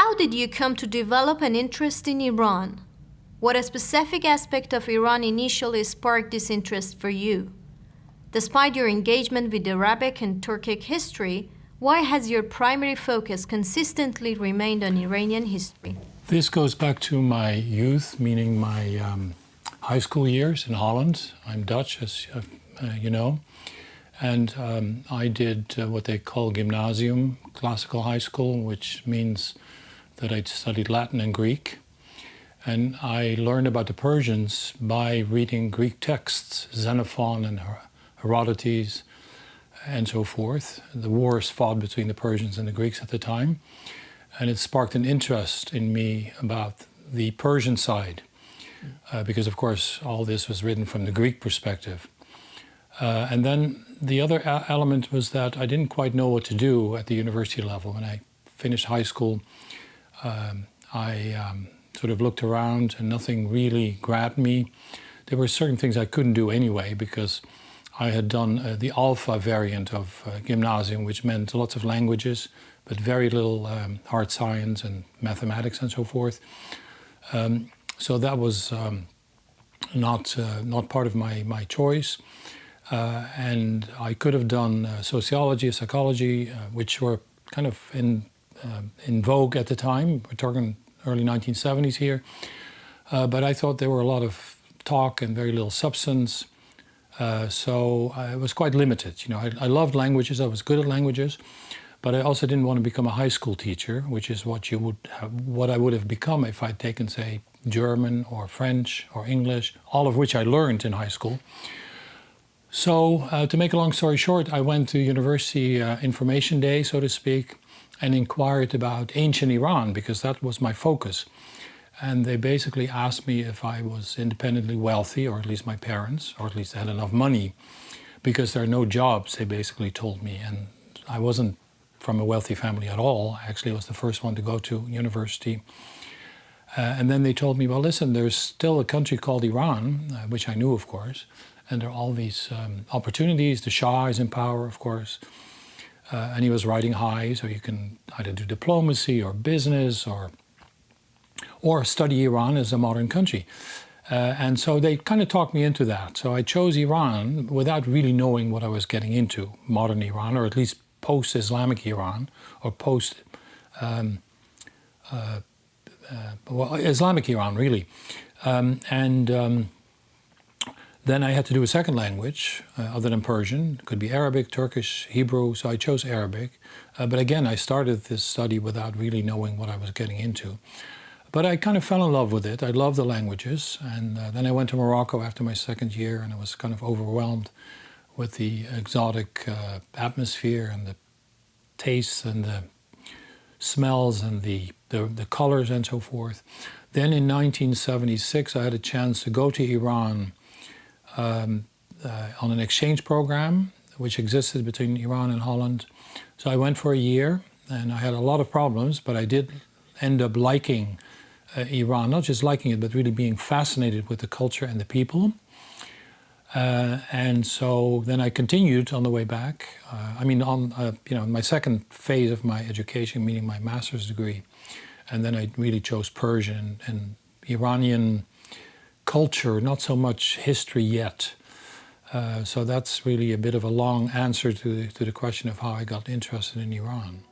How did you come to develop an interest in Iran? What a specific aspect of Iran initially sparked this interest for you? Despite your engagement with Arabic and Turkic history, why has your primary focus consistently remained on Iranian history? This goes back to my youth, meaning my high school years in Holland. I'm Dutch, as you know. And I did what they call gymnasium, classical high school, which means that I studied Latin and Greek. And I learned about the Persians by reading Greek texts, Xenophon and Herodotus, and so forth. The wars fought between the Persians and the Greeks at the time. And it sparked an interest in me about the Persian side, because of course all this was written from the Greek perspective. And then the other element was that I didn't quite know what to do at the university level. When I finished high school, I sort of looked around and nothing really grabbed me. There were certain things I couldn't do anyway because I had done the alpha variant of gymnasium, which meant lots of languages, but very little hard science and mathematics and so forth. So that was not part of my choice. And I could have done sociology, psychology, which were kind of in vogue at the time. We're talking early 1970s here. But I thought there were a lot of talk and very little substance. So I was quite limited. You know, I loved languages. I was good at languages. But I also didn't want to become a high school teacher, which is what I would have become if I'd taken, say, German or French or English, all of which I learned in high school. So to make a long story short, I went to University Information Day, so to speak, and inquired about ancient Iran, because that was my focus. And they basically asked me if I was independently wealthy, or at least my parents, or at least had enough money, because there are no jobs, they basically told me. And I wasn't from a wealthy family at all. Actually, I was the first one to go to university. And then they told me, well, listen, there's still a country called Iran, which I knew, of course, and there are all these opportunities. The Shah is in power, of course, and he was riding high, so you can either do diplomacy or business or study Iran as a modern country. And so they kind of talked me into that. So I chose Iran without really knowing what I was getting into, modern Iran, or at least post-Islamic Iran, or Islamic Iran, really. Then I had to do a second language, other than Persian. It could be Arabic, Turkish, Hebrew, so I chose Arabic. But again, I started this study without really knowing what I was getting into. But I kind of fell in love with it. I love the languages. And then I went to Morocco after my second year, and I was kind of overwhelmed with the exotic atmosphere and the tastes and the smells and the colors and so forth. Then in 1976, I had a chance to go to Iran on an exchange program which existed between Iran and Holland. So I went for a year, and I had a lot of problems, but I did end up liking Iran, not just liking it, but really being fascinated with the culture and the people. And so then I continued on the way back. My second phase of my education, meaning my master's degree. And then I really chose Persian and Iranian culture, not so much history yet. So that's really a bit of a long answer to the question of how I got interested in Iran.